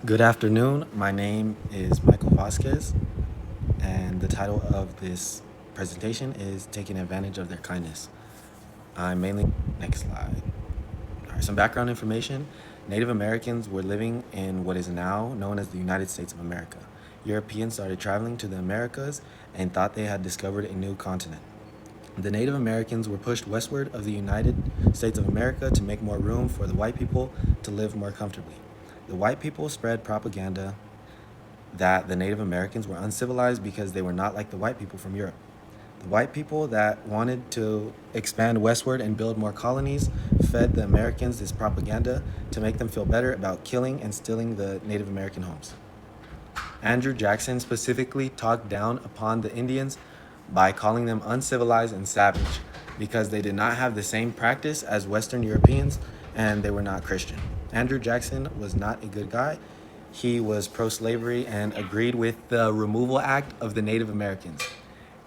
Good afternoon. My name is Michael Vasquez, and the title of this presentation is Taking Advantage of Their Kindness. I'm mainly. Next slide. All right, some background information. Native Americans were living in what is now known as the United States of America. Europeans started traveling to the Americas and thought they had discovered a new continent. The Native Americans were pushed westward of the United States of America to make more room for the white people to live more comfortably. The white people spread propaganda that the Native Americans were uncivilized because they were not like the white people from Europe. The white people that wanted to expand westward and build more colonies fed the Americans this propaganda to make them feel better about killing and stealing the Native American homes. Andrew Jackson specifically talked down upon the Indians by calling them uncivilized and savage because they did not have the same practice as Western Europeans and they were not Christian. Andrew Jackson was not a good guy. He was pro-slavery and agreed with the Removal Act of the Native Americans.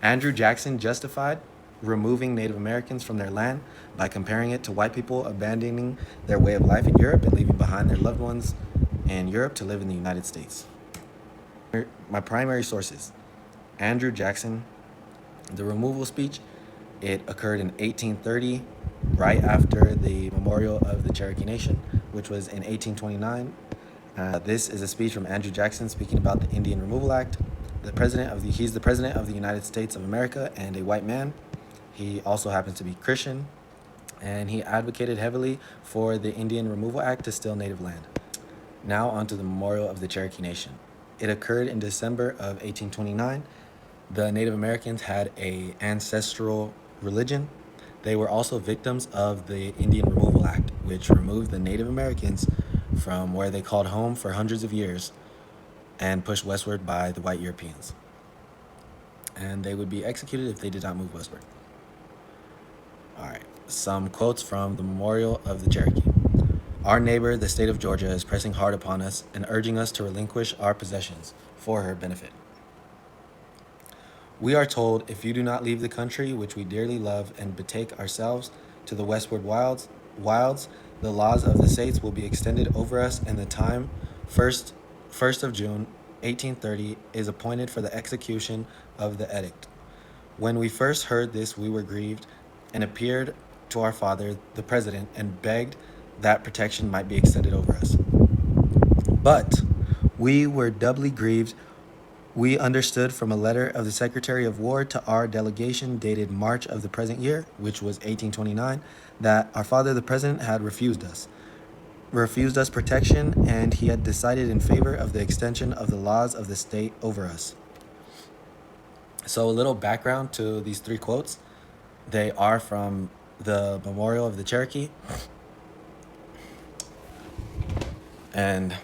Andrew Jackson justified removing Native Americans from their land by comparing it to white people abandoning their way of life in Europe and leaving behind their loved ones in Europe to live in the United States. My primary sources: Andrew Jackson, the removal speech. It occurred in 1830, right after the memorial of the Cherokee Nation, which was in 1829. This is a speech from Andrew Jackson speaking about the Indian Removal Act. He's the president of the United States of America and a white man. He also happens to be Christian, and he advocated heavily for the Indian Removal Act to steal native land. Now onto the memorial of the Cherokee Nation. It occurred in December of 1829. The Native Americans had an ancestral religion. They were also victims of the Indian Removal Act, which removed the Native Americans from where they called home for hundreds of years and pushed westward by the white Europeans. And they would be executed if they did not move westward. All right, some quotes from the Memorial of the Cherokee. Our neighbor, the state of Georgia, is pressing hard upon us and urging us to relinquish our possessions for her benefit. We are told, if you do not leave the country which we dearly love and betake ourselves to the westward wilds, the laws of the states will be extended over us, and the time, 1st of June, 1830, is appointed for the execution of the edict. When we first heard this, we were grieved and appeared to our father, the president, and begged that protection might be extended over us. But we were doubly grieved. We understood from a letter of the Secretary of War to our delegation dated March of the present year, which was 1829, that our father, the president, had refused us protection, and he had decided in favor of the extension of the laws of the state over us. So a little background to these three quotes. They are from the Memorial of the Cherokee. And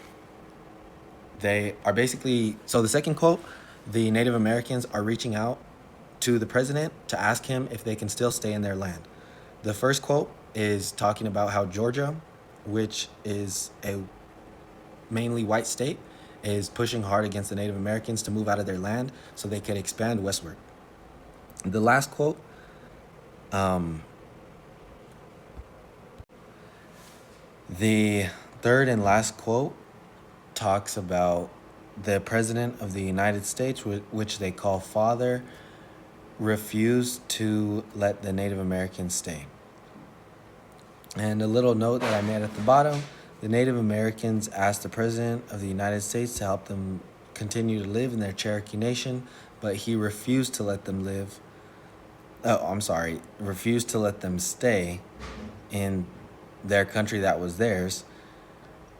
they are basically, so the second quote, the Native Americans are reaching out to the president to ask him if they can still stay in their land. The first quote is talking about how Georgia, which is a mainly white state, is pushing hard against the Native Americans to move out of their land so they could expand westward. The last quote, the third and last quote talks about the president of the United States, which they call father, refused to let the Native Americans stay. And a little note that I made at the bottom: the Native Americans asked the president of the United States to help them continue to live in their Cherokee Nation, but he refused to let them refused to let them stay in their country that was theirs,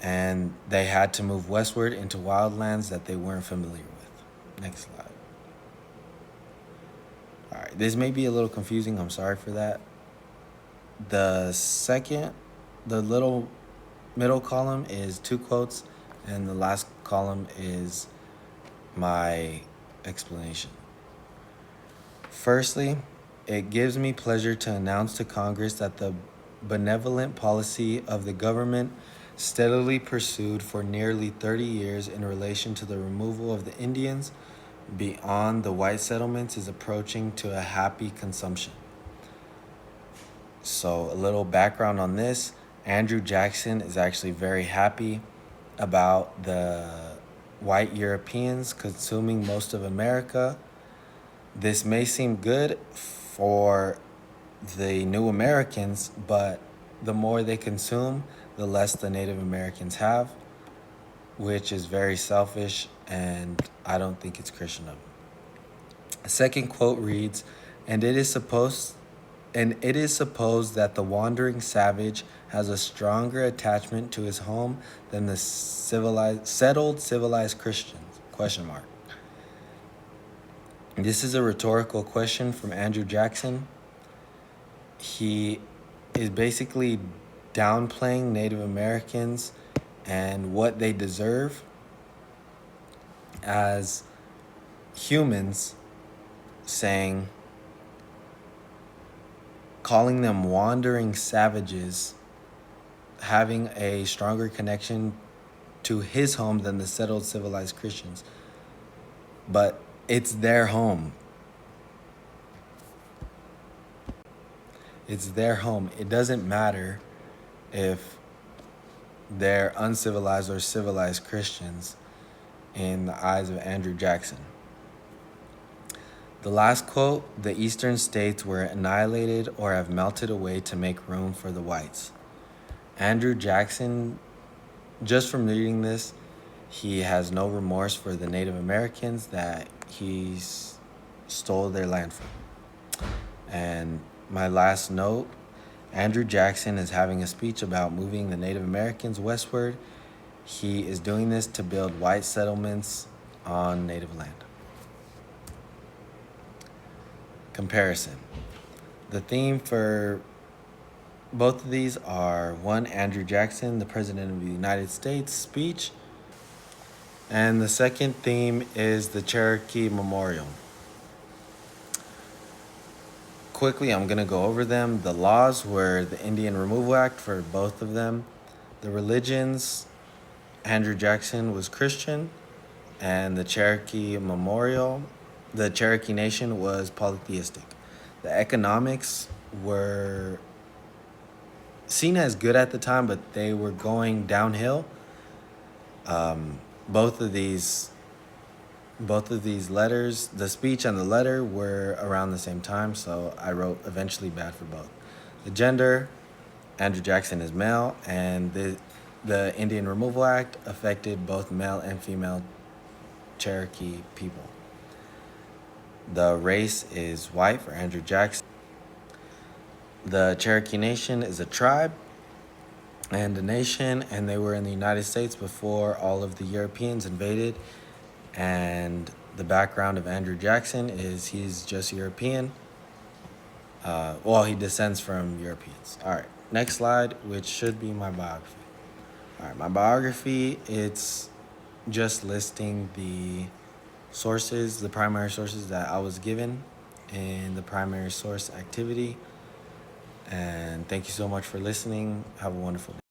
and they had to move westward into wildlands that they weren't familiar with. Next slide. All right, this may be a little confusing. I'm sorry for that. The little middle column is two quotes, and the last column is my explanation. Firstly, it gives me pleasure to announce to Congress that the benevolent policy of the government steadily pursued for nearly 30 years in relation to the removal of the Indians beyond the white settlements is approaching to a happy consummation. So a little background on this: Andrew Jackson is actually very happy about the white Europeans consuming most of America. This may seem good for the new Americans, but the more they consume, the less the Native Americans have, which is very selfish, and I don't think it's Christian of them. A second quote reads, and it is supposed that the wandering savage has a stronger attachment to his home than the settled civilized Christians? Question mark. This is a rhetorical question from Andrew Jackson. He is basically downplaying Native Americans and what they deserve as humans, saying, calling them wandering savages, having a stronger connection to his home than the settled civilized Christians. But it's their home. It's their home. It doesn't matter if they're uncivilized or civilized Christians in the eyes of Andrew Jackson. The last quote, the eastern states were annihilated or have melted away to make room for the whites. Andrew Jackson, just from reading this, he has no remorse for the Native Americans that he's stole their land from. And my last note, Andrew Jackson is having a speech about moving the Native Americans westward. He is doing this to build white settlements on Native land. Comparison. The theme for both of these are one, Andrew Jackson, the President of the United States speech, and the second theme is the Cherokee Memorial. Quickly, I'm going to go over them. The laws were the Indian Removal Act for both of them. The religions, Andrew Jackson was Christian, and the Cherokee Memorial, the Cherokee Nation was polytheistic. The economics were seen as good at the time, but they were going downhill. Both of these letters, the speech and the letter, were around the same time, so I wrote eventually bad for both. The gender, Andrew Jackson is male, and the Indian Removal Act affected both male and female Cherokee people. The race is white for Andrew Jackson. The Cherokee Nation is a tribe and a nation, and they were in the United States before all of the Europeans invaded. And the background of Andrew Jackson is he's just European. He descends from Europeans. All right, next slide, which should be my biography. All right, my biography, it's just listing the sources, the primary sources that I was given in the primary source activity. And thank you so much for listening. Have a wonderful day.